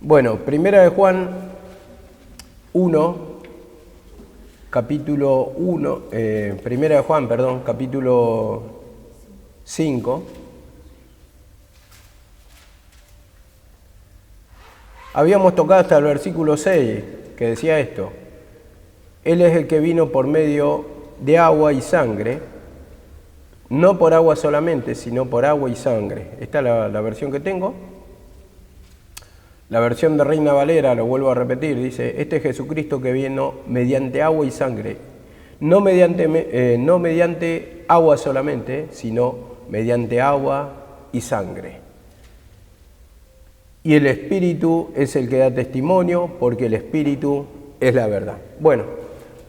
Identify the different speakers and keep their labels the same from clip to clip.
Speaker 1: Bueno, Primera de Juan 1, capítulo 1, Primera de Juan, perdón, capítulo 5. Habíamos tocado hasta el versículo 6, que decía esto: Él es el que vino por medio de agua y sangre, no por agua solamente, sino por agua y sangre. Esta es la versión que tengo. La versión de Reina Valera, lo vuelvo a repetir, dice: este es Jesucristo que vino mediante agua y sangre, no mediante agua solamente, sino mediante agua y sangre. Y el Espíritu es el que da testimonio, porque el Espíritu es la verdad. Bueno,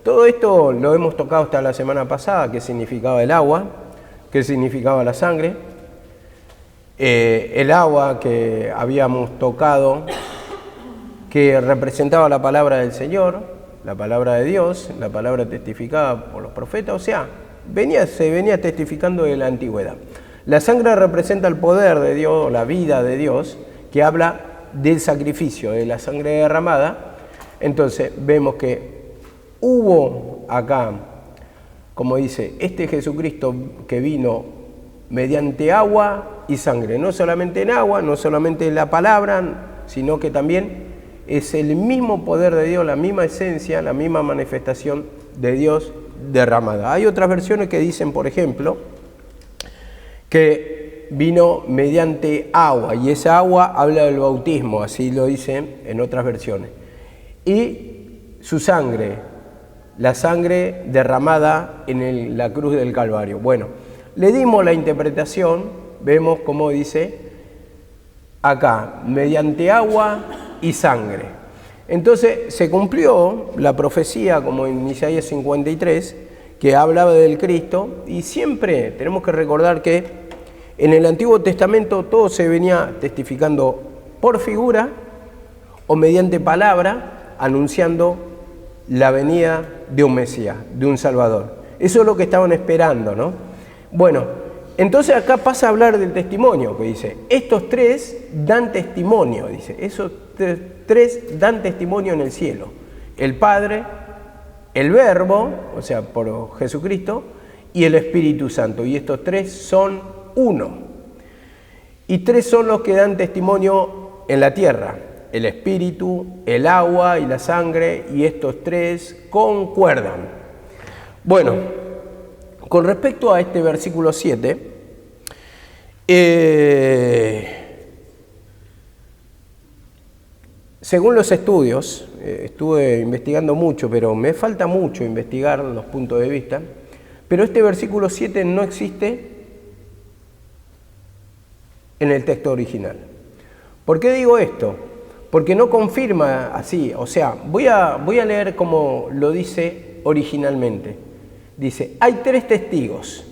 Speaker 1: todo esto lo hemos tocado hasta la semana pasada: qué significaba el agua, qué significaba la sangre. El agua que habíamos tocado, que representaba la palabra del Señor, la palabra de Dios, la palabra testificada por los profetas, o sea, se venía testificando de la antigüedad. La sangre representa el poder de Dios, la vida de Dios, que habla del sacrificio, de la sangre derramada. Entonces vemos que hubo acá, como dice, este Jesucristo que vino mediante agua y sangre, no solamente en agua, no solamente en la palabra, sino que también es el mismo poder de Dios, la misma esencia, la misma manifestación de Dios derramada. Hay otras versiones que dicen, por ejemplo, que vino mediante agua, y esa agua habla del bautismo, así lo dicen en otras versiones. Y su sangre, la sangre derramada en la cruz del Calvario. Bueno, le dimos la interpretación, vemos cómo dice acá, mediante agua y sangre. Entonces se cumplió la profecía, como en Isaías 53, que hablaba del Cristo, y siempre tenemos que recordar que en el Antiguo Testamento todo se venía testificando por figura o mediante palabra, anunciando la venida de un Mesías, de un Salvador. Eso es lo que estaban esperando, ¿no? Bueno, entonces acá pasa a hablar del testimonio, que dice, estos tres dan testimonio, dice, esos tres dan testimonio en el cielo: el Padre, el Verbo, o sea, por Jesucristo, y el Espíritu Santo, y estos tres son uno. Y tres son los que dan testimonio en la tierra: el Espíritu, el agua y la sangre, y estos tres concuerdan. Bueno, con respecto a este versículo 7, según los estudios, estuve investigando mucho, pero me falta mucho investigar los puntos de vista, pero este versículo 7 no existe en el texto original. ¿Por qué digo esto? Porque no confirma así, o sea, voy a leer como lo dice originalmente. Dice, hay tres testigos,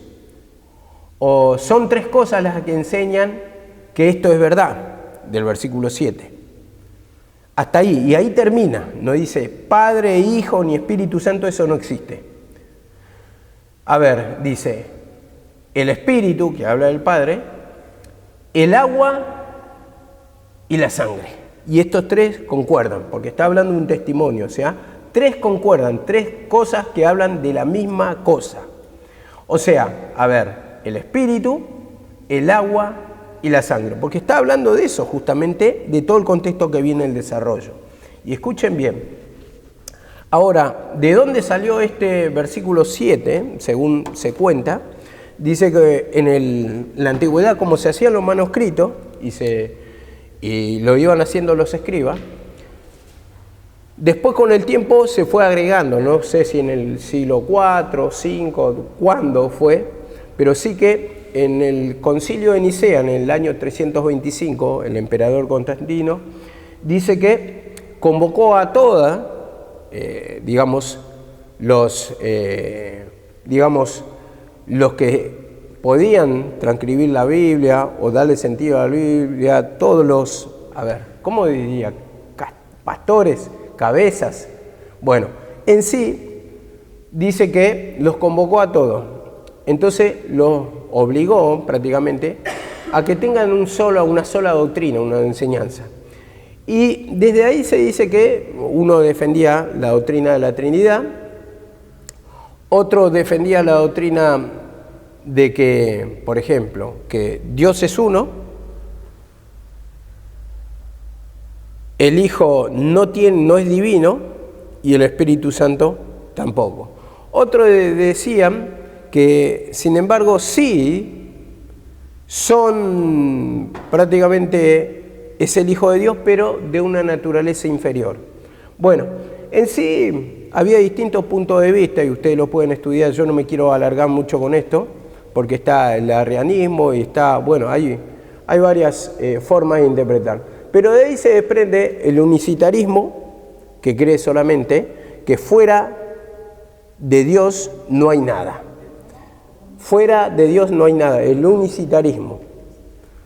Speaker 1: o son tres cosas las que enseñan que esto es verdad, del versículo 7. Hasta ahí, y ahí termina, no dice Padre, Hijo, ni Espíritu Santo, eso no existe. A ver, dice, el Espíritu, que habla del Padre, el agua y la sangre. Y estos tres concuerdan, porque está hablando de un testimonio, o sea, tres concuerdan, tres cosas que hablan de la misma cosa. O sea, a ver, el Espíritu, el agua y la sangre, porque está hablando de eso justamente, de todo el contexto que viene el desarrollo. Y escuchen bien. Ahora, ¿de dónde salió este versículo 7? Según se cuenta, dice que en la antigüedad, como se hacían los manuscritos y lo iban haciendo los escribas, después con el tiempo se fue agregando, no sé si en el siglo IV, V, cuándo fue, pero sí que en el concilio de Nicea, en el año 325, el emperador Constantino dice que convocó a toda, los que podían transcribir la Biblia o darle sentido a la Biblia, todos los, ¿cómo diría? Pastores, cabezas. Bueno, en sí dice que los convocó a todos. Entonces los obligó prácticamente a que tengan una sola doctrina, una enseñanza. Y desde ahí se dice que uno defendía la doctrina de la Trinidad, otro defendía la doctrina de que, por ejemplo, que Dios es uno, el Hijo no es divino y el Espíritu Santo tampoco. Otros decían que, sin embargo, sí son prácticamente, es el Hijo de Dios, pero de una naturaleza inferior. Bueno, en sí había distintos puntos de vista y ustedes lo pueden estudiar. Yo no me quiero alargar mucho con esto, porque está el arrianismo y está, bueno, hay varias formas de interpretar. Pero de ahí se desprende el unicitarismo, que cree solamente que fuera de Dios no hay nada. Fuera de Dios no hay nada, el unicitarismo.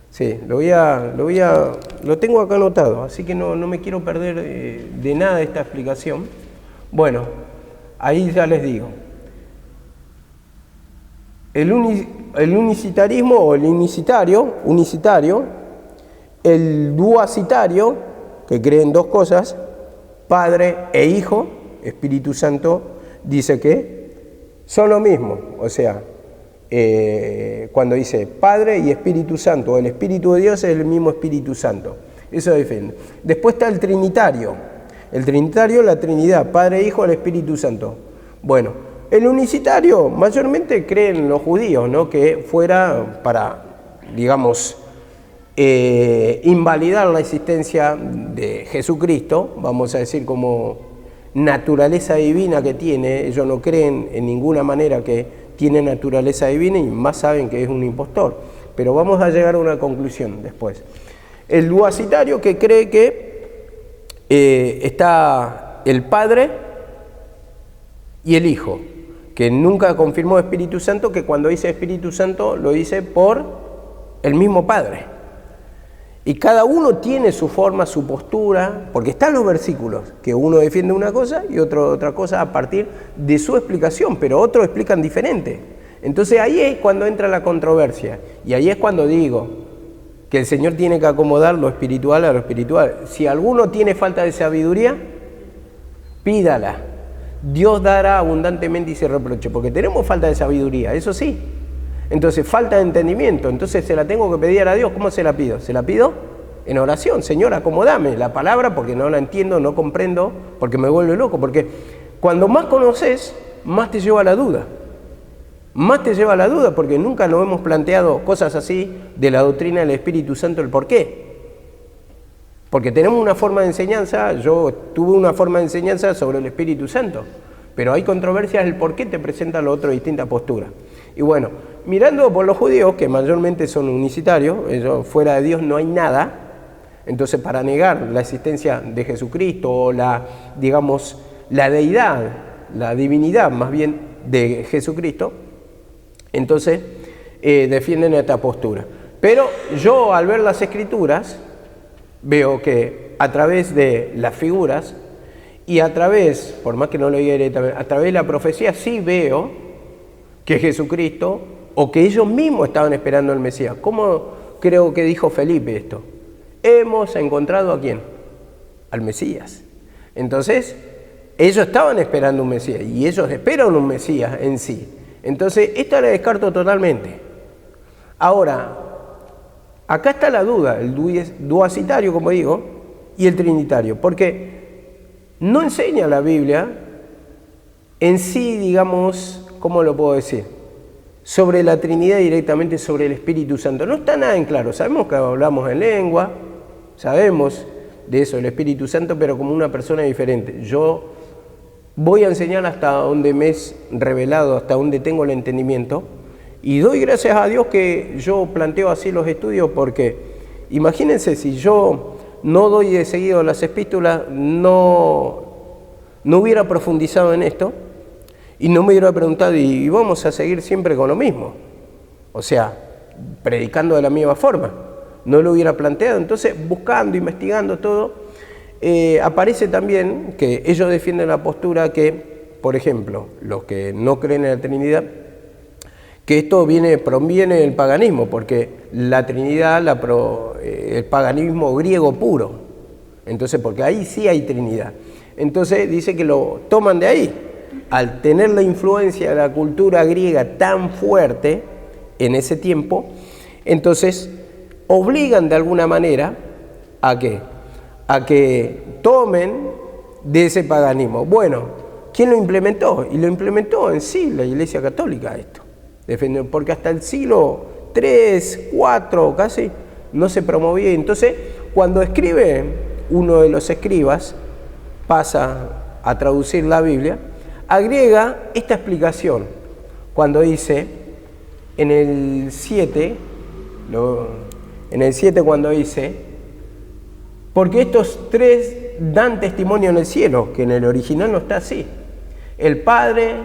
Speaker 1: Sí, lo tengo acá anotado, así que no me quiero perder de nada esta explicación. Bueno, ahí ya les digo. El unicitarismo o el unicitario, el duacitario, que cree en dos cosas, Padre e Hijo, Espíritu Santo, dice que son lo mismo, o sea, cuando dice Padre y Espíritu Santo, el Espíritu de Dios es el mismo Espíritu Santo, eso defiende. Después está el trinitario, la Trinidad, Padre, Hijo, el Espíritu Santo. Bueno, el unicitario mayormente creen los judíos, ¿no? Que fuera para, digamos, invalidar la existencia de Jesucristo, vamos a decir como naturaleza divina que tiene. Ellos no creen en ninguna manera que tiene naturaleza divina y más saben que es un impostor, pero vamos a llegar a una conclusión después. El duacitario, que cree que está el Padre y el Hijo, que nunca confirmó Espíritu Santo, que cuando dice Espíritu Santo lo dice por el mismo Padre. Y cada uno tiene su forma, su postura, porque están los versículos, que uno defiende una cosa y otro otra cosa a partir de su explicación, pero otros explican diferente. Entonces ahí es cuando entra la controversia, y ahí es cuando digo que el Señor tiene que acomodar lo espiritual a lo espiritual. Si alguno tiene falta de sabiduría, pídala. Dios dará abundantemente y sin reproche, porque tenemos falta de sabiduría, eso sí. Entonces, falta de entendimiento, entonces se la tengo que pedir a Dios. ¿Cómo se la pido? Se la pido en oración. Señor, acomodame la palabra porque no la entiendo, no comprendo, porque me vuelve loco. Porque cuando más conoces, más te lleva a la duda. Más te lleva a la duda, porque nunca nos hemos planteado cosas así de la doctrina del Espíritu Santo, el por qué. Porque tenemos una forma de enseñanza, yo tuve una forma de enseñanza sobre el Espíritu Santo, pero hay controversias del por qué te presentan los otros distintas posturas. Y bueno, mirando por los judíos, que mayormente son unicitarios, ellos, fuera de Dios no hay nada, entonces para negar la existencia de Jesucristo o la deidad, la divinidad más bien de Jesucristo, entonces defienden esta postura. Pero yo al ver las Escrituras veo que a través de las figuras y a través, por más que no lo diga directamente, a través de la profecía sí veo que Jesucristo, o que ellos mismos estaban esperando al Mesías. ¿Cómo creo que dijo Felipe esto? Hemos encontrado ¿a quién? Al Mesías. Entonces, ellos estaban esperando un Mesías, y ellos esperan un Mesías en sí. Entonces, esta la descarto totalmente. Ahora, acá está la duda, el duacitario, como digo, y el trinitario, porque no enseña la Biblia en sí, digamos, ¿cómo lo puedo decir? Sobre la Trinidad directamente, sobre el Espíritu Santo. No está nada en claro. Sabemos que hablamos en lengua, sabemos de eso, el Espíritu Santo, pero como una persona diferente. Yo voy a enseñar hasta donde me es revelado, hasta donde tengo el entendimiento, y doy gracias a Dios que yo planteo así los estudios, porque imagínense si yo no doy de seguido las epístolas, no hubiera profundizado en esto, y no me hubiera preguntado, y vamos a seguir siempre con lo mismo. O sea, predicando de la misma forma. No lo hubiera planteado. Entonces, buscando, investigando todo, aparece también que ellos defienden la postura que, por ejemplo, los que no creen en la Trinidad, que esto proviene del paganismo, porque la Trinidad, el paganismo griego puro. Entonces, porque ahí sí hay Trinidad. Entonces dice que lo toman de ahí. Al tener la influencia de la cultura griega tan fuerte en ese tiempo, entonces obligan de alguna manera ¿a qué? A que tomen de ese paganismo. Bueno, ¿quién lo implementó? Y lo implementó en sí la Iglesia Católica esto. Porque hasta el siglo III, IV casi no se promovía. Entonces, cuando escribe uno de los escribas, pasa a traducir la Biblia, agrega esta explicación. Cuando dice, en el 7 cuando dice, porque estos tres dan testimonio en el cielo, que en el original no está así. El Padre,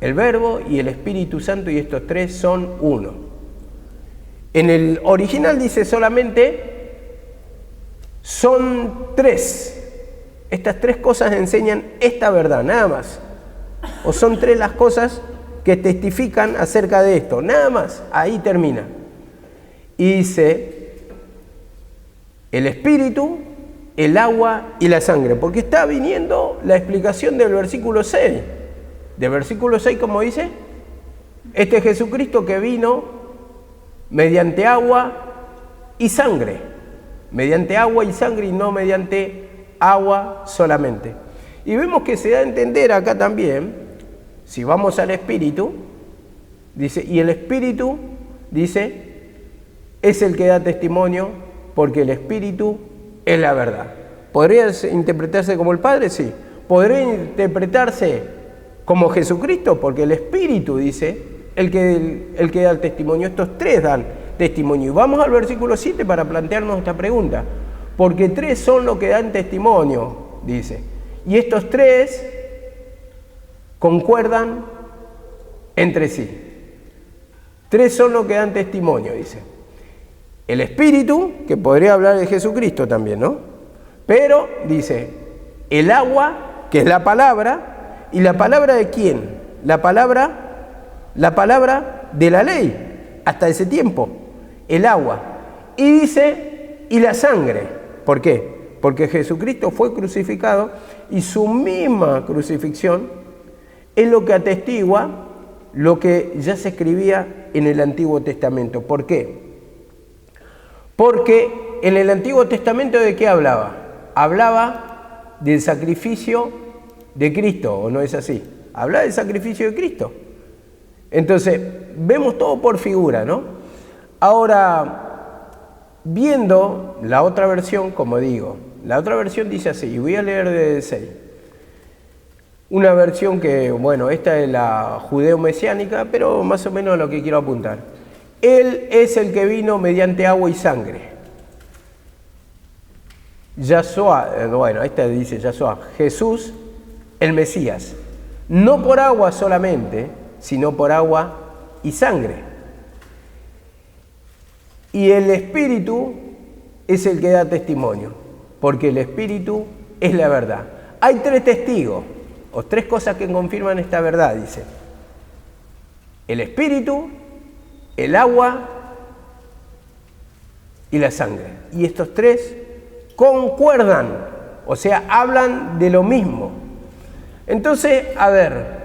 Speaker 1: el Verbo y el Espíritu Santo, y estos tres son uno. En el original dice solamente, son tres. Estas tres cosas enseñan esta verdad, nada más. O son tres las cosas que testifican acerca de esto, nada más. Ahí termina. Y dice, el Espíritu, el agua y la sangre, porque está viniendo la explicación del versículo 6. Del versículo 6, como dice, este Jesucristo que vino mediante agua y sangre. Mediante agua y sangre y no mediante agua solamente. Y vemos que se da a entender acá también, si vamos al Espíritu, dice, y el Espíritu, dice, es el que da testimonio, porque el Espíritu es la verdad. ¿Podría interpretarse como el Padre? Sí. ¿Podría interpretarse como Jesucristo? Porque el Espíritu, dice, el que da el testimonio. Estos tres dan testimonio. Y vamos al versículo 7 para plantearnos esta pregunta. Porque tres son los que dan testimonio, dice. Y estos tres concuerdan entre sí. Tres son los que dan testimonio, dice. El Espíritu, que podría hablar de Jesucristo también, ¿no? Pero, dice, el agua, que es la palabra, ¿y la palabra de quién? La palabra de la ley, hasta ese tiempo, el agua. Y dice, y la sangre. ¿Por qué? Porque Jesucristo fue crucificado y su misma crucifixión es lo que atestigua lo que ya se escribía en el Antiguo Testamento. ¿Por qué? Porque en el Antiguo Testamento, ¿de qué hablaba? Hablaba del sacrificio de Cristo, ¿o no es así? Hablaba del sacrificio de Cristo. Entonces, vemos todo por figura, ¿no? Ahora, viendo la otra versión, como digo, la otra versión dice así, y voy a leer desde 6. Una versión que, bueno, esta es la judeo-mesiánica, pero más o menos a lo que quiero apuntar. Él es el que vino mediante agua y sangre. Yahshua, bueno, esta dice Yahshua, Jesús, el Mesías. No por agua solamente, sino por agua y sangre. Y el Espíritu es el que da testimonio, porque el Espíritu es la verdad. Hay tres testigos, o tres cosas que confirman esta verdad, dice. El Espíritu, el agua y la sangre. Y estos tres concuerdan, o sea, hablan de lo mismo. Entonces, a ver,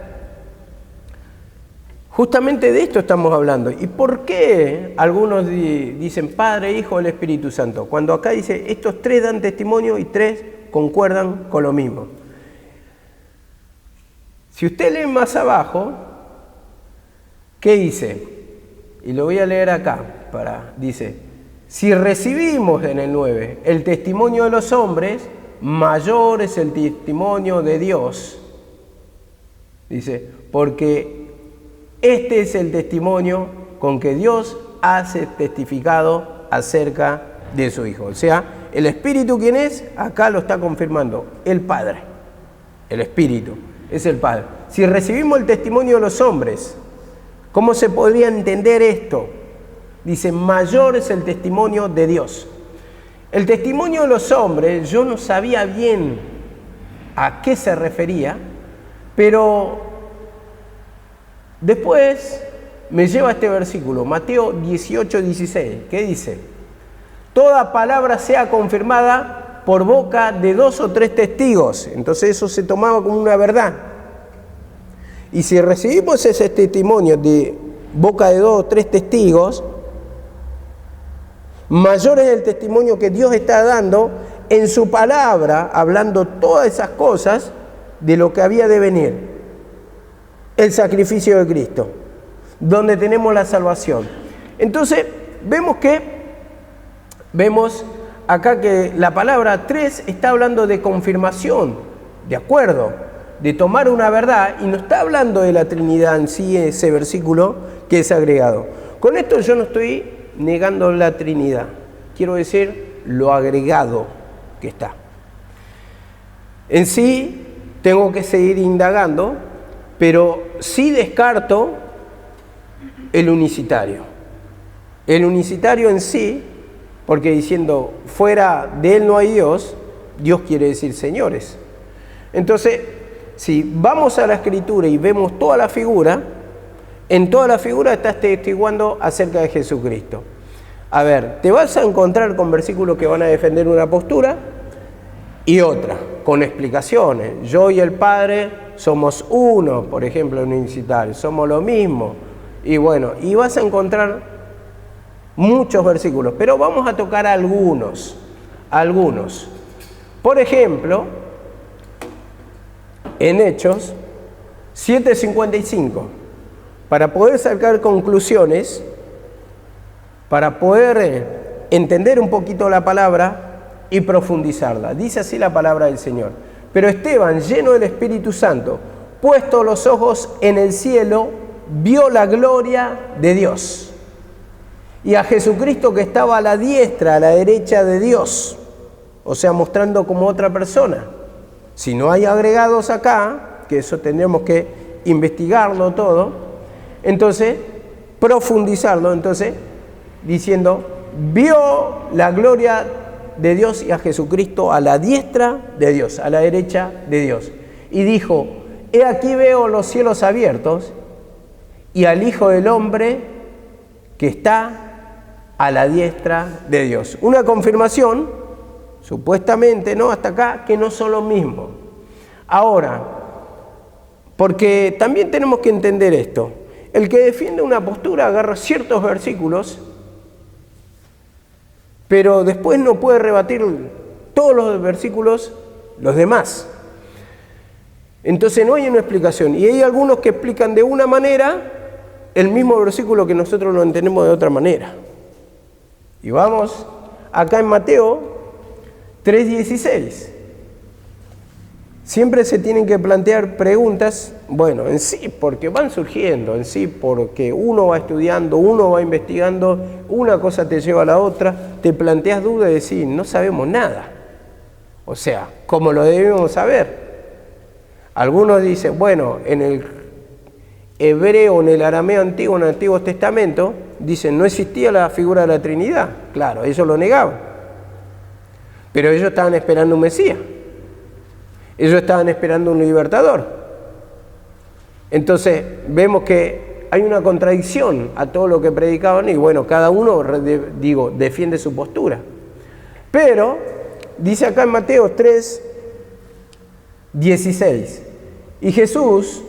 Speaker 1: justamente de esto estamos hablando. ¿Y por qué algunos dicen Padre, Hijo, el Espíritu Santo? Cuando acá dice, estos tres dan testimonio y tres concuerdan con lo mismo. Si usted lee más abajo, ¿qué dice? Y lo voy a leer acá, dice, si recibimos en el 9 el testimonio de los hombres, mayor es el testimonio de Dios. Dice, porque este es el testimonio con que Dios hace testificado acerca de su Hijo. O sea, el Espíritu, ¿quién es? Acá lo está confirmando, el Padre. El Espíritu es el Padre. Si recibimos el testimonio de los hombres, ¿cómo se podría entender esto? Dice, mayor es el testimonio de Dios. El testimonio de los hombres, yo no sabía bien a qué se refería, pero después me lleva a este versículo, Mateo 18:16, que dice, toda palabra sea confirmada por boca de 2 o 3 testigos. Entonces eso se tomaba como una verdad. Y si recibimos ese testimonio de boca de 2 o 3 testigos, mayor es el testimonio que Dios está dando en su palabra, hablando todas esas cosas de lo que había de venir. El sacrificio de Cristo, donde tenemos la salvación. Entonces, vemos acá que la palabra 3 está hablando de confirmación, de acuerdo, de tomar una verdad, y no está hablando de la Trinidad en sí, ese versículo que es agregado. Con esto yo no estoy negando la Trinidad, quiero decir lo agregado que está. En sí, tengo que seguir indagando, pero sí descarto el unicitario. El unicitario en sí, porque diciendo fuera de él no hay Dios, Dios quiere decir señores. Entonces, si vamos a la Escritura y vemos toda la figura, en toda la figura estás testiguando acerca de Jesucristo. A ver, te vas a encontrar con versículos que van a defender una postura y otra, con explicaciones. Yo y el Padre somos uno, por ejemplo, en unicitario, somos lo mismo. Y bueno, y vas a encontrar muchos versículos, pero vamos a tocar algunos. Por ejemplo, en Hechos 7:55, para poder sacar conclusiones, para poder entender un poquito la palabra y profundizarla. Dice así la palabra del Señor. Pero Esteban, lleno del Espíritu Santo, puesto los ojos en el cielo, vio la gloria de Dios y a Jesucristo que estaba a la diestra, a la derecha de Dios, o sea, mostrando como otra persona. Si no hay agregados acá, que eso tendremos que investigarlo todo, entonces, profundizarlo, entonces, diciendo, vio la gloria de Dios y a Jesucristo a la diestra de Dios, a la derecha de Dios. Y dijo, he aquí veo los cielos abiertos y al Hijo del Hombre que está a la diestra de Dios. Una confirmación, supuestamente, ¿no? Hasta acá, que no son lo mismo. Ahora, porque también tenemos que entender esto. El que defiende una postura agarra ciertos versículos, pero después no puede rebatir todos los versículos, los demás. Entonces no hay una explicación. Y hay algunos que explican de una manera el mismo versículo que nosotros lo entendemos de otra manera. Y vamos acá en Mateo 3:16. Siempre se tienen que plantear preguntas, bueno, en sí, porque van surgiendo, en sí, porque uno va estudiando, uno va investigando, una cosa te lleva a la otra, te planteas dudas y decís, no sabemos nada. O sea, ¿cómo lo debemos saber? Algunos dicen, bueno, en el hebreo, en el arameo antiguo, en el Antiguo Testamento, dicen, no existía la figura de la Trinidad. Claro, ellos lo negaban. Pero ellos estaban esperando un Mesías. Ellos estaban esperando un libertador. Entonces, vemos que hay una contradicción a todo lo que predicaban y bueno, cada uno, defiende su postura. Pero, dice acá en Mateo 3:16, y Jesús,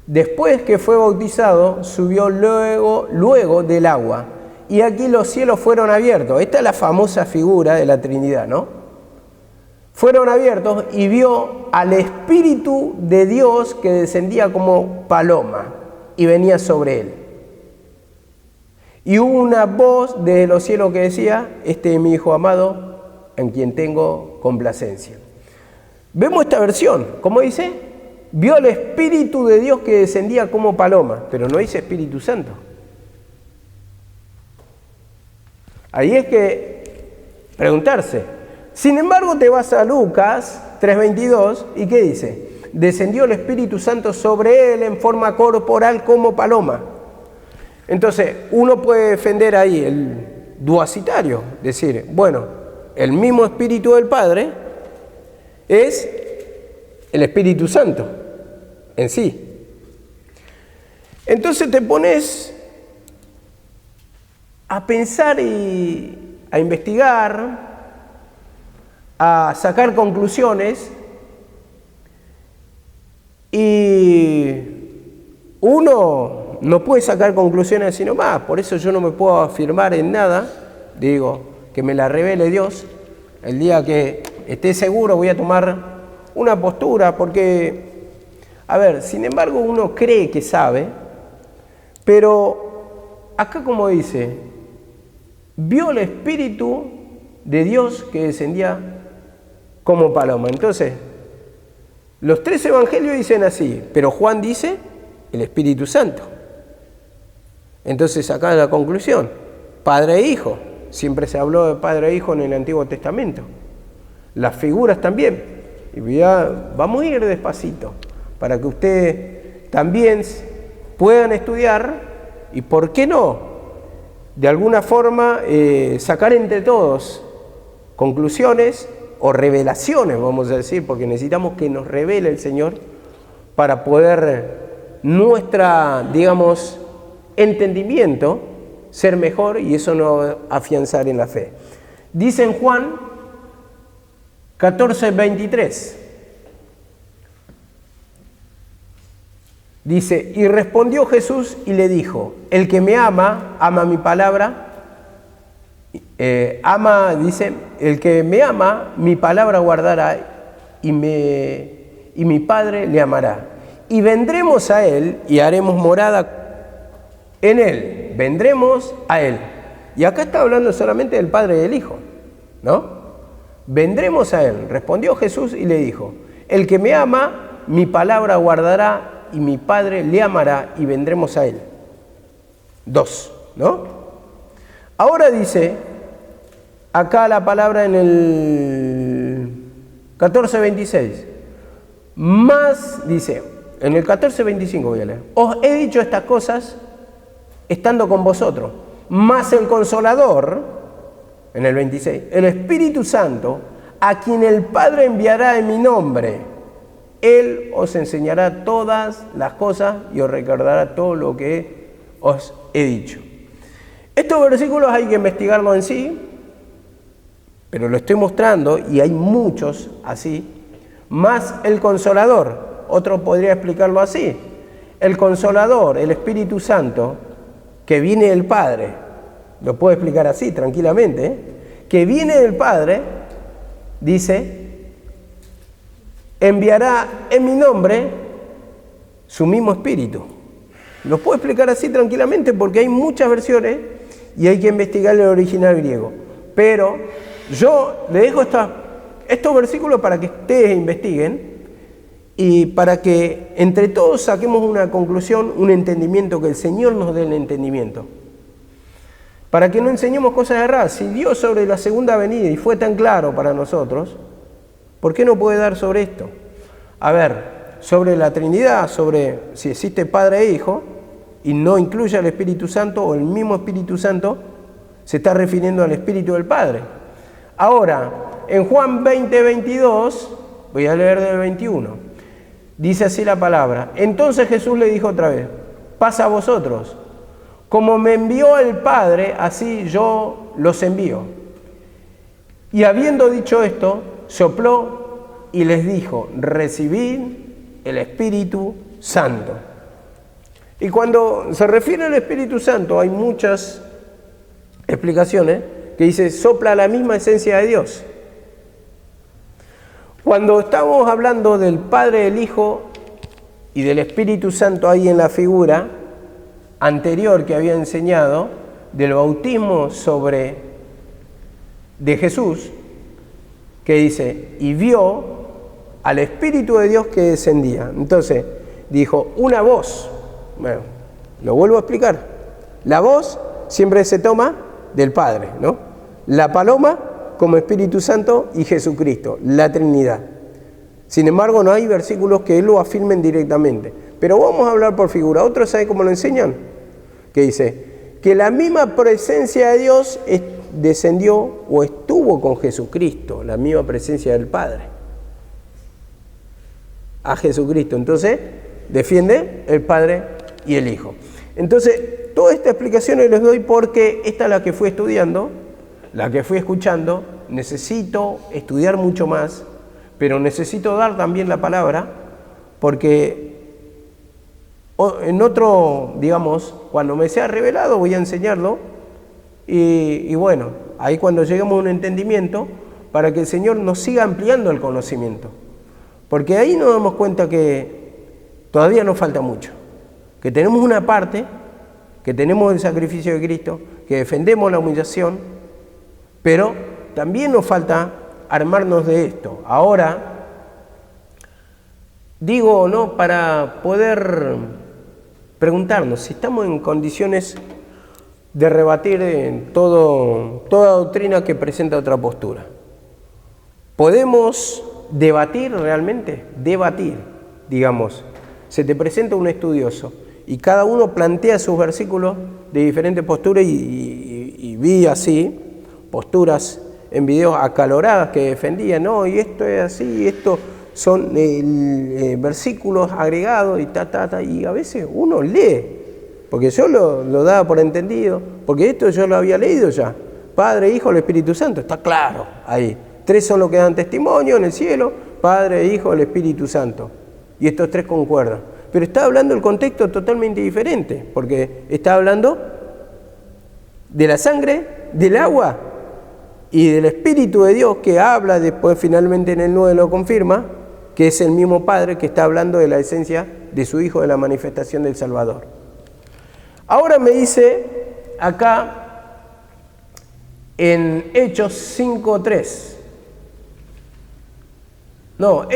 Speaker 1: después que fue bautizado, subió luego del agua, y aquí los cielos fueron abiertos. Esta es la famosa figura de la Trinidad, ¿no? Fueron abiertos y vio al Espíritu de Dios que descendía como paloma y venía sobre él. Y hubo una voz desde los cielos que decía, este es mi Hijo amado, en quien tengo complacencia. Vemos esta versión, ¿cómo dice? Vio al Espíritu de Dios que descendía como paloma, pero no dice Espíritu Santo. Ahí es que preguntarse. Sin embargo, te vas a Lucas 3:22 y ¿qué dice? Descendió el Espíritu Santo sobre él en forma corporal como paloma. Entonces, uno puede defender ahí el duacitario, decir, bueno, el mismo Espíritu del Padre es el Espíritu Santo en sí. Entonces te pones a pensar y a investigar, a sacar conclusiones y uno no puede sacar conclusiones así nomás, por eso yo no me puedo afirmar en nada, digo, que me la revele Dios. El día que esté seguro voy a tomar una postura, porque, a ver, sin embargo uno cree que sabe, pero acá como dice, vio el Espíritu de Dios que descendía como paloma. Entonces, los tres evangelios dicen así, pero Juan dice el Espíritu Santo. Entonces acá la conclusión, Padre e Hijo. Siempre se habló de Padre e Hijo en el Antiguo Testamento. Las figuras también. Y vamos a ir despacito para que ustedes también puedan estudiar y, ¿por qué no?, de alguna forma sacar entre todos conclusiones o revelaciones, vamos a decir, porque necesitamos que nos revele el Señor para poder nuestra, digamos, entendimiento ser mejor y eso nos afianzar en la fe. Dice en Juan 14:23. Dice, y respondió Jesús y le dijo, el que me ama, ama mi palabra, dice, el que me ama, mi palabra guardará y mi Padre le amará. Y vendremos a él y haremos morada en él, vendremos a él. Y acá está hablando solamente del Padre y del Hijo, ¿no? Vendremos a él, respondió Jesús y le dijo, el que me ama, mi palabra guardará y mi Padre le amará y vendremos a él. 2, ¿no? Ahora dice, acá la palabra en el 14:26, más, dice, en el 14:25 voy a leer, os he dicho estas cosas estando con vosotros, más el Consolador, en el 26, el Espíritu Santo, a quien el Padre enviará en mi nombre, Él os enseñará todas las cosas y os recordará todo lo que os he dicho. Estos versículos hay que investigarlos en sí, pero lo estoy mostrando y hay muchos así, más el Consolador, otro podría explicarlo así, el Consolador, el Espíritu Santo, que viene del Padre, lo puedo explicar así tranquilamente, que viene del Padre, dice, enviará en mi nombre su mismo Espíritu. Lo puedo explicar así tranquilamente porque hay muchas versiones y hay que investigar el original griego. Pero yo le dejo estos versículos para que ustedes investiguen y para que entre todos saquemos una conclusión, un entendimiento, que el Señor nos dé el entendimiento. Para que no enseñemos cosas erradas. Si Dios sobre la segunda venida y fue tan claro para nosotros, ¿por qué no puede dar sobre esto? A ver, sobre la Trinidad, sobre si existe Padre e Hijo, y no incluye al Espíritu Santo, o el mismo Espíritu Santo se está refiriendo al Espíritu del Padre. Ahora, en Juan 20:22, voy a leer del 21, dice así la palabra, entonces Jesús le dijo otra vez, pasa a vosotros, como me envió el Padre, así yo los envío. Y habiendo dicho esto, sopló y les dijo, recibid el Espíritu Santo. Y cuando se refiere al Espíritu Santo, hay muchas explicaciones que dice, sopla la misma esencia de Dios. Cuando estamos hablando del Padre, del Hijo y del Espíritu Santo ahí en la figura anterior que había enseñado, del bautismo de Jesús, que dice, y vio al Espíritu de Dios que descendía. Entonces, dijo, una voz. Bueno, lo vuelvo a explicar. La voz siempre se toma del Padre, ¿no? La paloma como Espíritu Santo y Jesucristo, la Trinidad. Sin embargo, no hay versículos que lo afirmen directamente. Pero vamos a hablar por figura. ¿Otros saben cómo lo enseñan? Que dice, que la misma presencia de Dios descendió o estuvo con Jesucristo, la misma presencia del Padre. A Jesucristo. Entonces, defiende el Padre y el Hijo. Entonces, todas estas explicaciones les doy porque esta es la que fui estudiando, la que fui escuchando, necesito estudiar mucho más, pero necesito dar también la palabra, porque en otro, digamos, cuando me sea revelado voy a enseñarlo, y bueno, ahí cuando lleguemos a un entendimiento, para que el Señor nos siga ampliando el conocimiento, porque ahí nos damos cuenta que todavía nos falta mucho, que tenemos una parte, que tenemos el sacrificio de Cristo, que defendemos la humillación, pero también nos falta armarnos de esto. Ahora, digo, ¿no?, para poder preguntarnos si estamos en condiciones de rebatir toda doctrina que presenta otra postura. ¿Podemos debatir realmente? Debatir, digamos. Se te presenta un estudioso y cada uno plantea sus versículos de diferentes posturas y vi así posturas en videos acaloradas que defendían, no, y esto es así, y esto son versículos agregados y a veces uno lee, porque yo lo daba por entendido, porque esto yo lo había leído ya, Padre, Hijo, el Espíritu Santo, está claro ahí, 3 son los que dan testimonio en el cielo, Padre, Hijo, el Espíritu Santo, y estos 3 concuerdan, pero está hablando el contexto totalmente diferente, porque está hablando de la sangre, del agua y del Espíritu de Dios, que habla después finalmente en el 9 lo confirma, que es el mismo Padre que está hablando de la esencia de su Hijo, de la manifestación del Salvador. Ahora me dice acá en Hechos 5:3. No,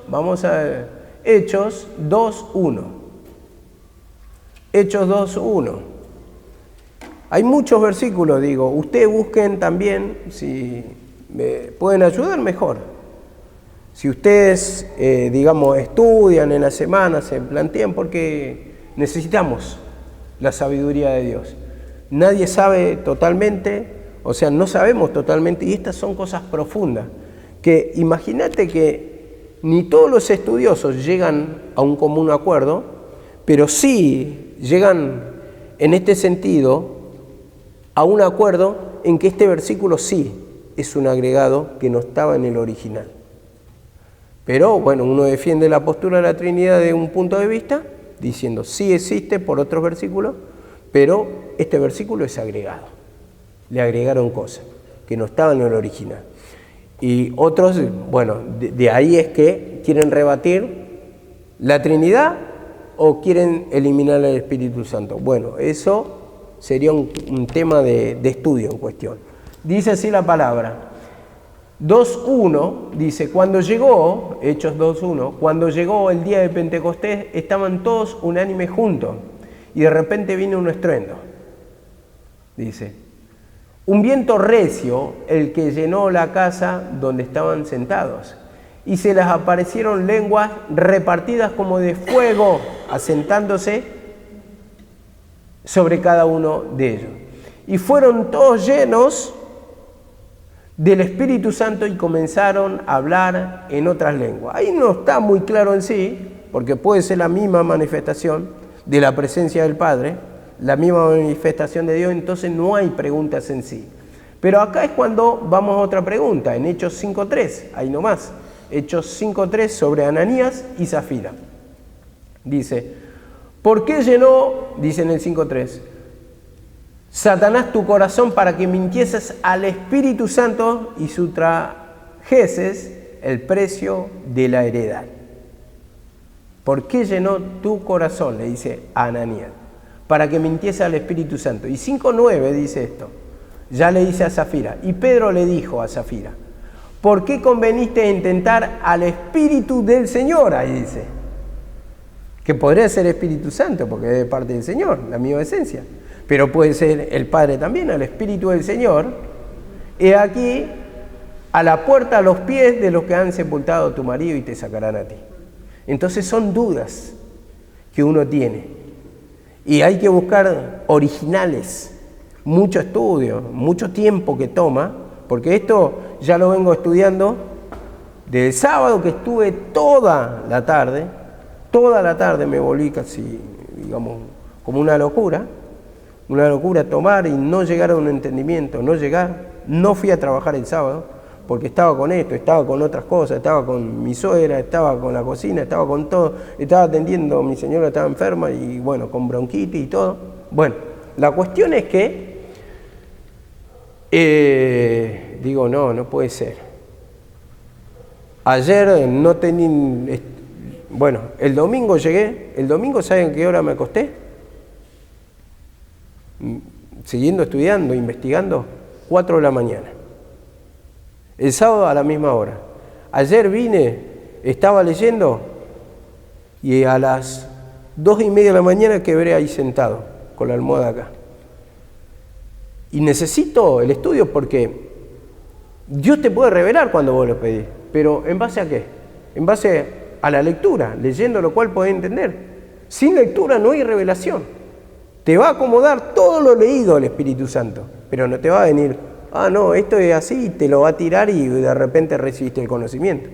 Speaker 1: vamos a ver, Hechos 2:1. Hechos 2:1. Hay muchos versículos, digo, ustedes busquen también, si me pueden ayudar, mejor. Si ustedes, digamos, estudian en la semana, se plantean, porque necesitamos la sabiduría de Dios. Nadie sabe totalmente, o sea, no sabemos totalmente, y estas son cosas profundas, que imagínate que ni todos los estudiosos llegan a un común acuerdo, pero sí llegan en este sentido a un acuerdo en que este versículo sí es un agregado que no estaba en el original. Pero bueno, uno defiende la postura de la Trinidad de un punto de vista, diciendo sí existe por otros versículos, pero este versículo es agregado. Le agregaron cosas que no estaban en el original. Y otros, bueno, de ahí es que quieren rebatir la Trinidad o quieren eliminar el Espíritu Santo. Bueno, eso sería un tema de estudio en cuestión. Dice así la palabra. 2:1 dice, cuando llegó, Hechos 2:1, cuando llegó el día de Pentecostés, estaban todos unánimes juntos, y de repente vino un estruendo. Dice, un viento recio, el que llenó la casa donde estaban sentados, y se les aparecieron lenguas repartidas como de fuego, asentándose sobre cada uno de ellos. Y fueron todos llenos del Espíritu Santo y comenzaron a hablar en otras lenguas. Ahí no está muy claro en sí, porque puede ser la misma manifestación de la presencia del Padre, la misma manifestación de Dios, entonces no hay preguntas en sí. Pero acá es cuando vamos a otra pregunta, en Hechos 5:3, ahí nomás, Hechos 5:3 sobre Ananías y Zafira. Dice, ¿por qué llenó, dice en el 5:3, Satanás tu corazón para que mintieses al Espíritu Santo y sustrajeses el precio de la heredad? ¿Por qué llenó tu corazón? Le dice a Ananías, para que mintiese al Espíritu Santo. Y 5:9 dice esto, ya le dice a Zafira, y Pedro le dijo a Zafira, ¿por qué conveniste en tentar al Espíritu del Señor? Ahí dice, que podría ser Espíritu Santo, porque es de parte del Señor, la misma esencia. Pero puede ser el Padre también, al Espíritu del Señor. He aquí, a la puerta, a los pies de los que han sepultado a tu marido y te sacarán a ti. Entonces son dudas que uno tiene. Y hay que buscar originales, mucho estudio, mucho tiempo que toma, porque esto ya lo vengo estudiando desde el sábado, que estuve toda la tarde me volví casi, digamos, como una locura tomar y no llegar a un entendimiento, no llegar. no fui a trabajar el sábado, porque estaba con esto, estaba con otras cosas, estaba con mi suegra, estaba con la cocina, estaba con todo, estaba atendiendo, mi señora estaba enferma y bueno, con bronquitis y todo. Bueno, la cuestión es que, digo, no puede ser. Ayer no tenía, bueno, el domingo llegué, el domingo ¿saben qué hora me acosté? Siguiendo estudiando, investigando, 4 de la mañana. El sábado a la misma hora. Ayer vine, estaba leyendo y a las 2:30 de la mañana quebré ahí sentado, con la almohada acá. Y necesito el estudio porque Dios te puede revelar cuando vos lo pedís, pero ¿en base a qué? En base a la lectura, leyendo lo cual podés entender. Sin lectura no hay revelación. Te va a acomodar todo lo leído el Espíritu Santo, pero no te va a venir, no, esto es así, y te lo va a tirar y de repente recibiste el conocimiento.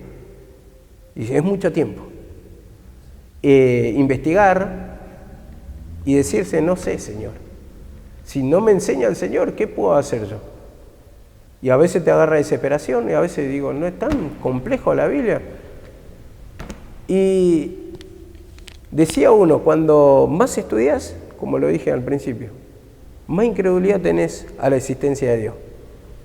Speaker 1: Y es mucho tiempo. Investigar y decirse, no sé, Señor. Si no me enseña el Señor, ¿qué puedo hacer yo? Y a veces te agarra desesperación y a veces digo, no es tan complejo la Biblia. Y decía uno, cuando más estudias, como lo dije al principio, más incredulidad tenés a la existencia de Dios.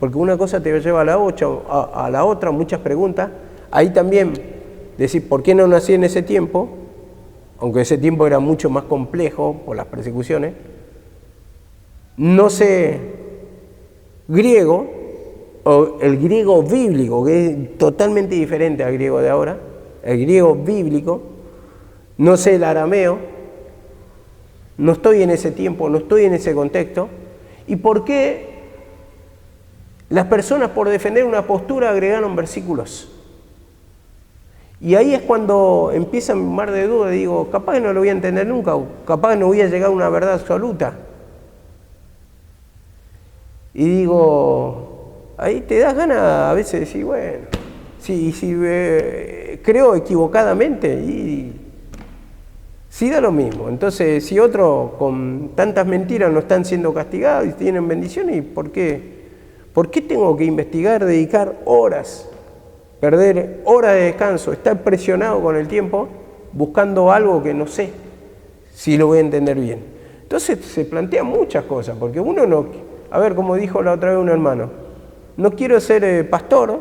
Speaker 1: Porque una cosa te lleva a la otra, muchas preguntas. Ahí también decir, ¿por qué no nací en ese tiempo? Aunque ese tiempo era mucho más complejo por las persecuciones. No sé griego, o el griego bíblico, que es totalmente diferente al griego de ahora, el griego bíblico, no sé el arameo, no estoy en ese tiempo, no estoy en ese contexto. ¿Y por qué las personas por defender una postura agregaron versículos? Y ahí es cuando empieza mi mar de duda y digo, capaz que no lo voy a entender nunca, o capaz que no voy a llegar a una verdad absoluta. Y digo, ahí te das ganas a veces de decir, bueno, si creo equivocadamente, y sí da lo mismo. Entonces, si otros con tantas mentiras no están siendo castigados y tienen bendiciones, ¿por qué tengo que investigar, dedicar horas, perder horas de descanso, estar presionado con el tiempo, buscando algo que no sé si lo voy a entender bien? Entonces se plantean muchas cosas, porque uno no, a ver, como dijo la otra vez un hermano, no quiero ser pastor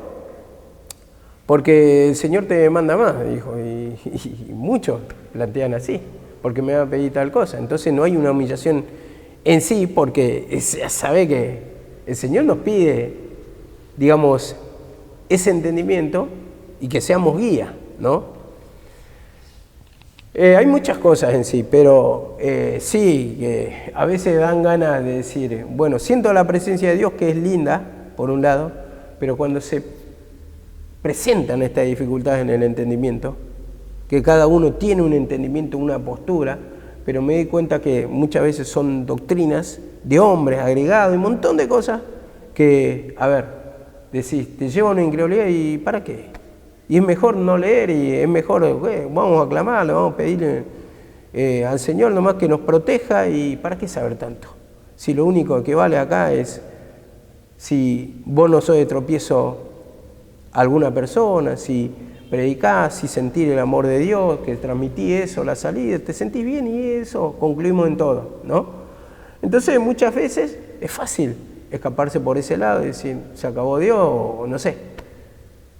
Speaker 1: porque el Señor te manda más, dijo, y muchos plantean así, porque me va a pedir tal cosa. Entonces no hay una humillación en sí, porque sabe que el Señor nos pide, digamos, ese entendimiento y que seamos guía, ¿no? Hay muchas cosas en sí, pero sí, que a veces dan ganas de decir, bueno, siento la presencia de Dios, que es linda, por un lado, pero cuando se presentan estas dificultades en el entendimiento, que cada uno tiene un entendimiento, una postura, pero me di cuenta que muchas veces son doctrinas de hombres agregados y un montón de cosas que, a ver, decís, te lleva a una incredulidad y ¿para qué? Y es mejor no leer y es mejor, vamos a clamarle, vamos a pedirle al Señor nomás que nos proteja y ¿para qué saber tanto? Si lo único que vale acá es si vos no sos de tropiezo a alguna persona, si predicás, si sentís el amor de Dios, que transmitís eso, la salida, te sentís bien y eso, concluimos en todo, ¿no? Entonces muchas veces es fácil escaparse por ese lado y decir, se acabó Dios o no sé,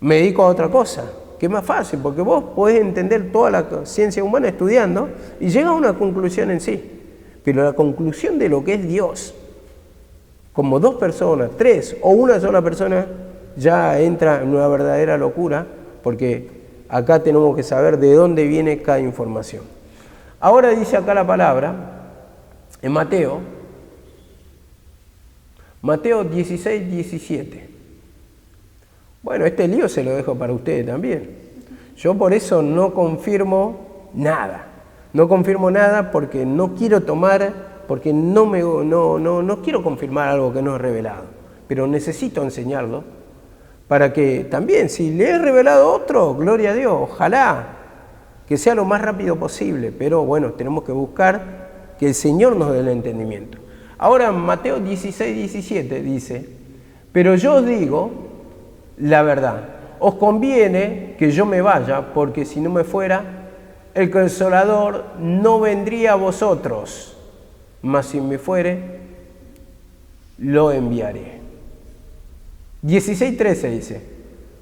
Speaker 1: me dedico a otra cosa, que es más fácil, porque vos podés entender toda la ciencia humana estudiando y llega a una conclusión en sí, pero la conclusión de lo que es Dios, como 2 personas, 3 o una sola persona, ya entra en una verdadera locura, porque acá tenemos que saber de dónde viene cada información. Ahora dice acá la palabra, en Mateo 16, 17. Bueno, este lío se lo dejo para ustedes también. Yo por eso no confirmo nada. No confirmo nada porque no quiero tomar, porque no quiero confirmar algo que no es revelado. Pero necesito enseñarlo para que también, si le he revelado otro, gloria a Dios, ojalá que sea lo más rápido posible. Pero bueno, tenemos que buscar que el Señor nos dé el entendimiento. Ahora Mateo 16, 17 dice, Pero yo os digo la verdad. Os conviene que yo me vaya, porque si no me fuera, el Consolador no vendría a vosotros, mas si me fuere, lo enviaré. 16:13 dice: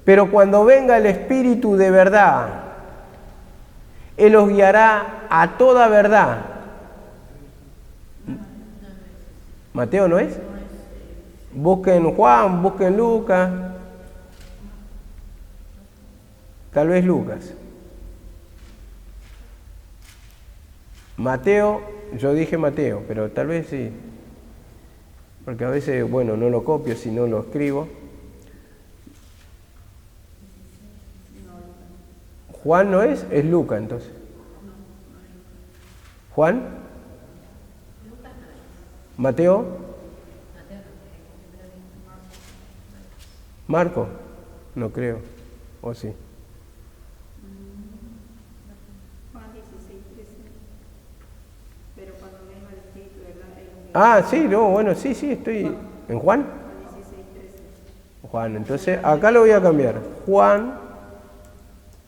Speaker 1: pero cuando venga el Espíritu de verdad, Él os guiará a toda verdad. ¿Mateo no es? Busquen Juan, busquen Lucas. Tal vez Lucas. Mateo, yo dije Mateo, pero tal vez sí. Porque a veces, bueno, no lo copio, sino lo escribo. Juan no es Lucas entonces. ¿Juan? ¿Mateo? ¿Marco? No creo. ¿O sí?
Speaker 2: Juan 16:13. Pero cuando venga el Espíritu, ¿verdad?
Speaker 1: Ah, sí, no, bueno, sí, estoy... ¿En Juan?
Speaker 2: 16:13.
Speaker 1: Juan, entonces acá lo voy a cambiar. Juan,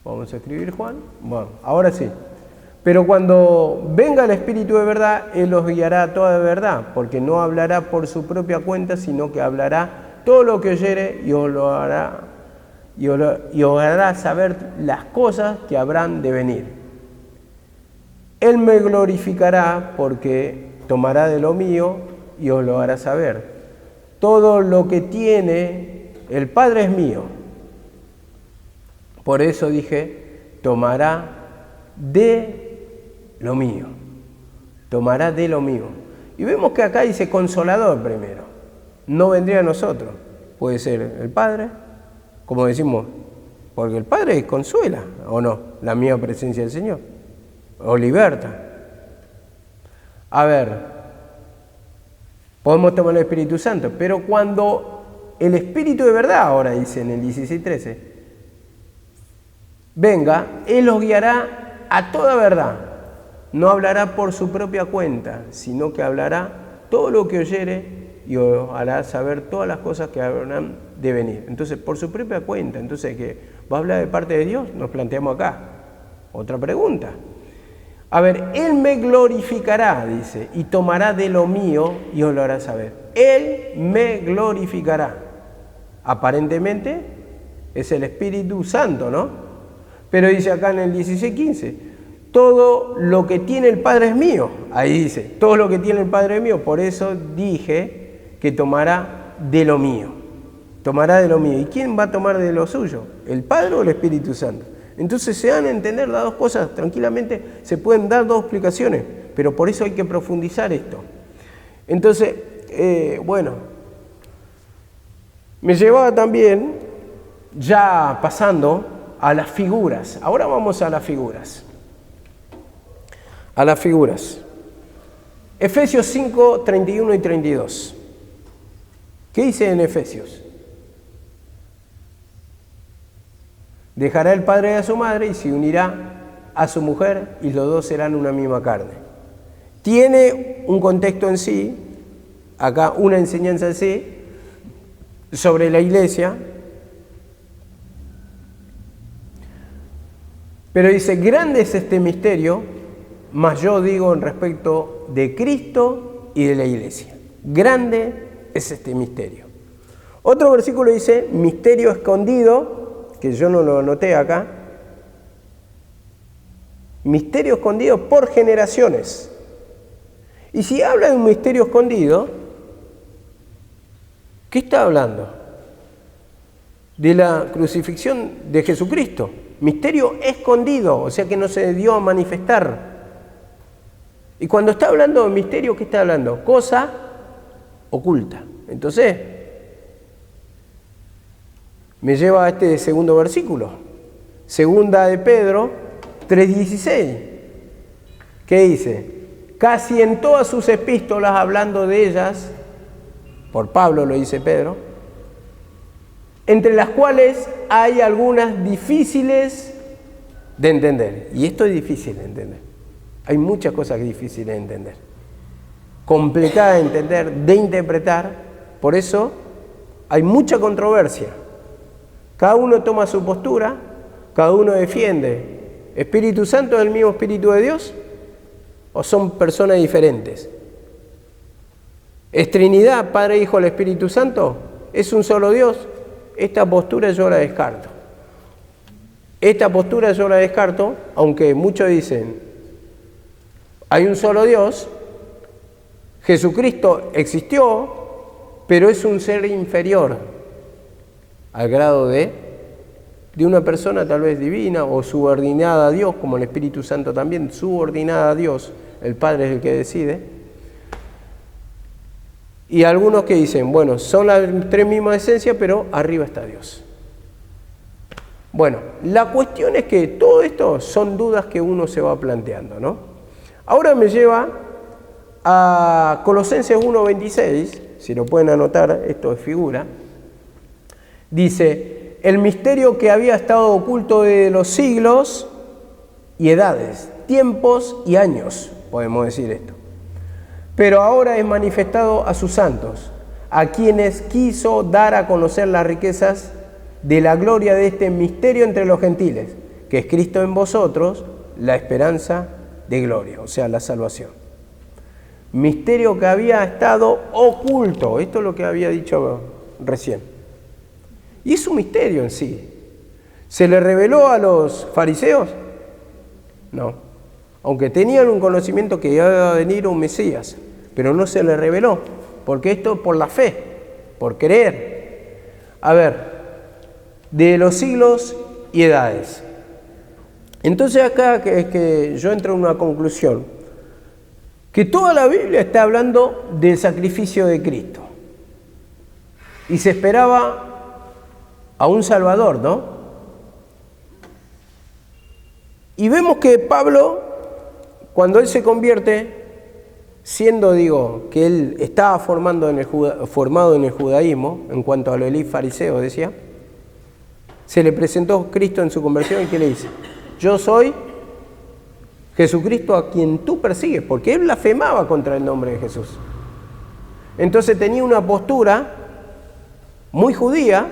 Speaker 1: vamos a escribir Juan. Bueno, ahora sí. Pero cuando venga el Espíritu de verdad, Él os guiará a toda verdad, porque no hablará por su propia cuenta, sino que hablará todo lo que oyere y os lo hará, y os hará saber las cosas que habrán de venir. Él me glorificará, porque tomará de lo mío y os lo hará saber. Todo lo que tiene el Padre es mío. Por eso dije, tomará de lo mío. Tomará de lo mío. Y vemos que acá dice Consolador primero. No vendría a nosotros. Puede ser el Padre, como decimos, porque el Padre consuela, ¿o no? La misma presencia del Señor. O liberta. A ver, podemos tomar el Espíritu Santo, pero cuando el Espíritu de verdad, ahora dice en el 16:13, venga, Él os guiará a toda verdad. No hablará por su propia cuenta, sino que hablará todo lo que oyere y os hará saber todas las cosas que habrán de venir. Entonces, por su propia cuenta. Entonces, ¿qué? ¿Va a hablar de parte de Dios? Nos planteamos acá. Otra pregunta. A ver, Él me glorificará, dice, y tomará de lo mío y os lo hará saber. Él me glorificará. Aparentemente es el Espíritu Santo, ¿no? Pero dice acá en el 16:15, todo lo que tiene el Padre es mío. Ahí dice, todo lo que tiene el Padre es mío. Por eso dije que tomará de lo mío. Tomará de lo mío. ¿Y quién va a tomar de lo suyo? ¿El Padre o el Espíritu Santo? Entonces se dan a entender las dos cosas. Tranquilamente se pueden dar dos explicaciones, pero por eso hay que profundizar esto. Entonces, bueno, me llevaba también, ya pasando a las figuras. Ahora vamos a las figuras. A las figuras. Efesios 5, 31 y 32. ¿Qué dice en Efesios? Dejará el padre a su madre y se unirá a su mujer y los dos serán una misma carne. Tiene un contexto en sí, acá una enseñanza en sí, sobre la iglesia, pero dice, grande es este misterio, mas yo digo en respecto de Cristo y de la iglesia. Grande es este misterio. Otro versículo dice, misterio escondido, que yo no lo anoté acá, misterio escondido por generaciones. Y si habla de un misterio escondido, ¿qué está hablando? De la crucifixión de Jesucristo. Misterio escondido, o sea que no se dio a manifestar. Y cuando está hablando de misterio, ¿qué está hablando? Cosa oculta. Entonces, me lleva a este segundo versículo. Segunda de Pedro 3:16. ¿Qué dice? Casi en todas sus epístolas, hablando de ellas, por Pablo lo dice Pedro, entre las cuales hay algunas difíciles de entender. Y esto es difícil de entender. Hay muchas cosas difíciles de entender. Complicadas de entender, de interpretar. Por eso hay mucha controversia. Cada uno toma su postura, cada uno defiende. ¿Espíritu Santo es el mismo Espíritu de Dios? ¿O son personas diferentes? ¿Es Trinidad, Padre, Hijo, el Espíritu Santo? ¿Es un solo Dios? Esta postura yo la descarto. Esta postura yo la descarto, aunque muchos dicen, hay un solo Dios, Jesucristo existió, pero es un ser inferior al grado de una persona tal vez divina o subordinada a Dios, como el Espíritu Santo también, subordinada a Dios, el Padre es el que decide. Y algunos que dicen, bueno, son las tres mismas esencias, pero arriba está Dios. Bueno, la cuestión es que todo esto son dudas que uno se va planteando, ¿no? Ahora me lleva a Colosenses 1:26, si lo pueden anotar, esto es figura. Dice, el misterio que había estado oculto de los siglos y edades, tiempos y años, podemos decir esto. Pero ahora es manifestado a sus santos, a quienes quiso dar a conocer las riquezas de la gloria de este misterio entre los gentiles, que es Cristo en vosotros, la esperanza de gloria, o sea, la salvación. Misterio que había estado oculto, esto es lo que había dicho recién. Y es un misterio en sí. ¿Se le reveló a los fariseos? No. Aunque tenían un conocimiento que iba a venir un Mesías, pero no se le reveló, porque esto es por la fe, por creer. A ver, de los siglos y edades. Entonces acá que yo entro en una conclusión, que toda la Biblia está hablando del sacrificio de Cristo. Y se esperaba a un Salvador, ¿no? Y vemos que Pablo, cuando él se convierte, siendo, que él estaba formado en el judaísmo, en cuanto a lo élite fariseo, decía, se le presentó Cristo en su conversión y ¿qué le dice? Yo soy Jesucristo a quien tú persigues, porque él blasfemaba contra el nombre de Jesús. Entonces tenía una postura muy judía,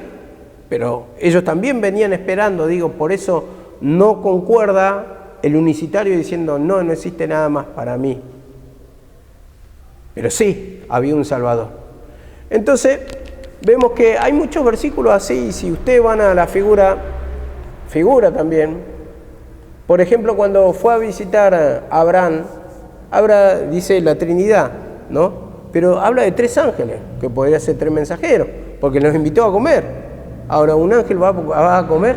Speaker 1: pero ellos también venían esperando, por eso no concuerda el unicitario diciendo no existe nada más para mí. Pero sí, había un Salvador. Entonces, vemos que hay muchos versículos así, y si ustedes van a la figura también. Por ejemplo, cuando fue a visitar a Abraham, dice la Trinidad, ¿no? Pero habla de 3 ángeles, que podría ser 3 mensajeros, porque los invitó a comer. Ahora, ¿un ángel va a comer?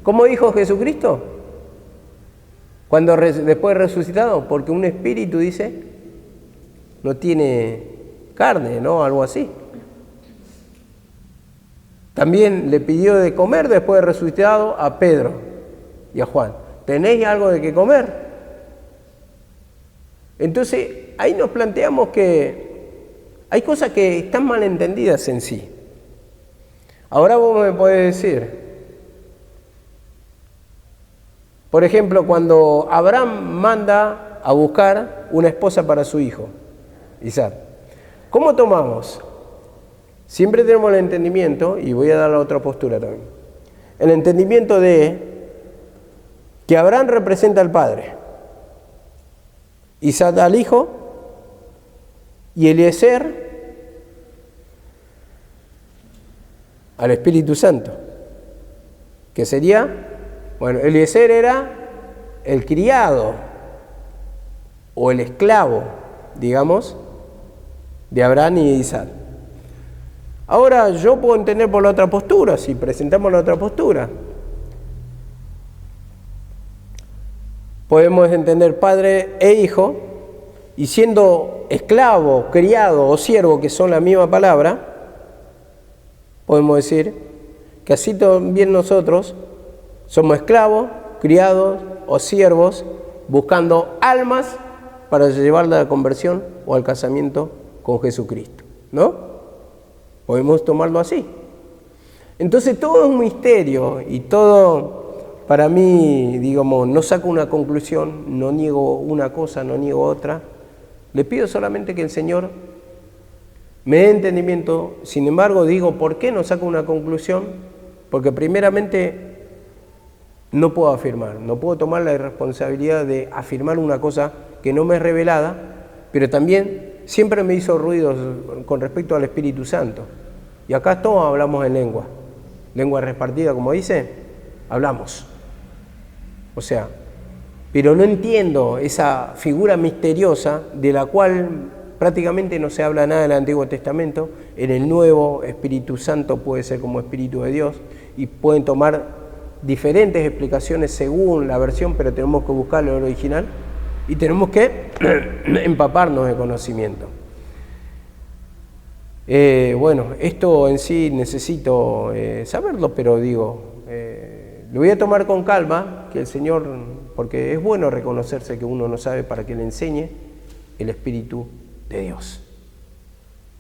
Speaker 1: ¿Cómo dijo Jesucristo? Cuando después resucitado, porque un espíritu, dice, no tiene carne, ¿no? Algo así. También le pidió de comer después de resucitado a Pedro y a Juan. ¿Tenéis algo de qué comer? Entonces, ahí nos planteamos que hay cosas que están mal entendidas en sí. Ahora vos me podés decir, por ejemplo, cuando Abraham manda a buscar una esposa para su hijo, Isaac, ¿cómo tomamos? Siempre tenemos el entendimiento, y voy a dar la otra postura también, el entendimiento de que Abraham representa al Padre, Isaac al Hijo, y Eliezer al Espíritu Santo, que sería, Eliezer era el criado, o el esclavo, digamos, de Abraham y de Isaac. Ahora yo puedo entender por la otra postura, si presentamos la otra postura. Podemos entender padre e hijo, y siendo esclavo, criado o siervo, que son la misma palabra, podemos decir que así también nosotros somos esclavos, criados o siervos, buscando almas para llevarla a la conversión o al casamiento con Jesucristo, ¿no? Podemos tomarlo así. Entonces todo es un misterio y todo, para mí, no saco una conclusión, no niego una cosa, no niego otra. Le pido solamente que el Señor me dé entendimiento. Sin embargo, digo, ¿por qué no saco una conclusión? Porque primeramente no puedo afirmar, no puedo tomar la responsabilidad de afirmar una cosa que no me es revelada, pero también siempre me hizo ruido con respecto al Espíritu Santo. Y acá todos hablamos en lengua repartida, como dice, hablamos. O sea, pero no entiendo esa figura misteriosa de la cual prácticamente no se habla nada en el Antiguo Testamento. En el Nuevo, Espíritu Santo puede ser como Espíritu de Dios y pueden tomar diferentes explicaciones según la versión, pero tenemos que buscar el original y tenemos que empaparnos de conocimiento. Bueno, esto en sí necesito saberlo, pero digo, lo voy a tomar con calma, que el Señor, porque es bueno reconocerse que uno no sabe, para que le enseñe el Espíritu de Dios.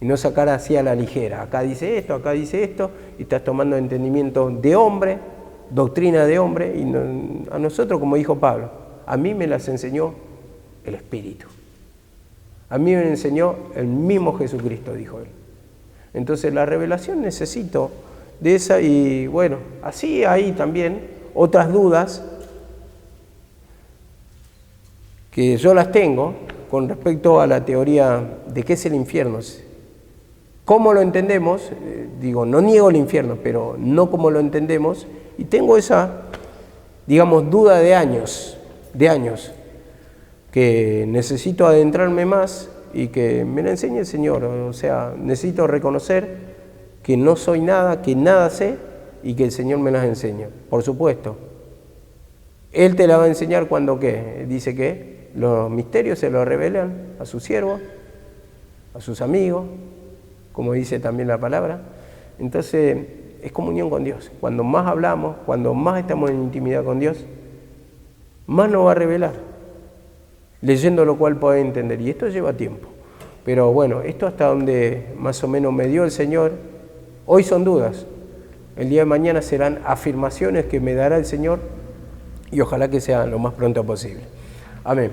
Speaker 1: Y no sacar así a la ligera, acá dice esto, y estás tomando entendimiento de hombre, doctrina de hombre, y a nosotros, como dijo Pablo, a mí me las enseñó el Espíritu. A mí me enseñó el mismo Jesucristo, dijo él. Entonces la revelación necesito de esa, y bueno, así hay también otras dudas que yo las tengo con respecto a la teoría de qué es el infierno. ¿Cómo lo entendemos? Digo, no niego el infierno, pero no como lo entendemos, y tengo esa, digamos, duda de años, que necesito adentrarme más y que me la enseñe el Señor. O sea, necesito reconocer que no soy nada, que nada sé, y que el Señor me las enseña. Por supuesto, Él te la va a enseñar cuando, ¿qué? Dice que los misterios se los revelan a sus siervos, a sus amigos, como dice también la palabra. Entonces, es comunión con Dios. Cuando más hablamos, cuando más estamos en intimidad con Dios, más nos va a revelar, leyendo lo cual podés entender. Y esto lleva tiempo. Pero bueno, esto hasta donde más o menos me dio el Señor. Hoy son dudas. El día de mañana serán afirmaciones que me dará el Señor, y ojalá que sean lo más pronto posible. Amén.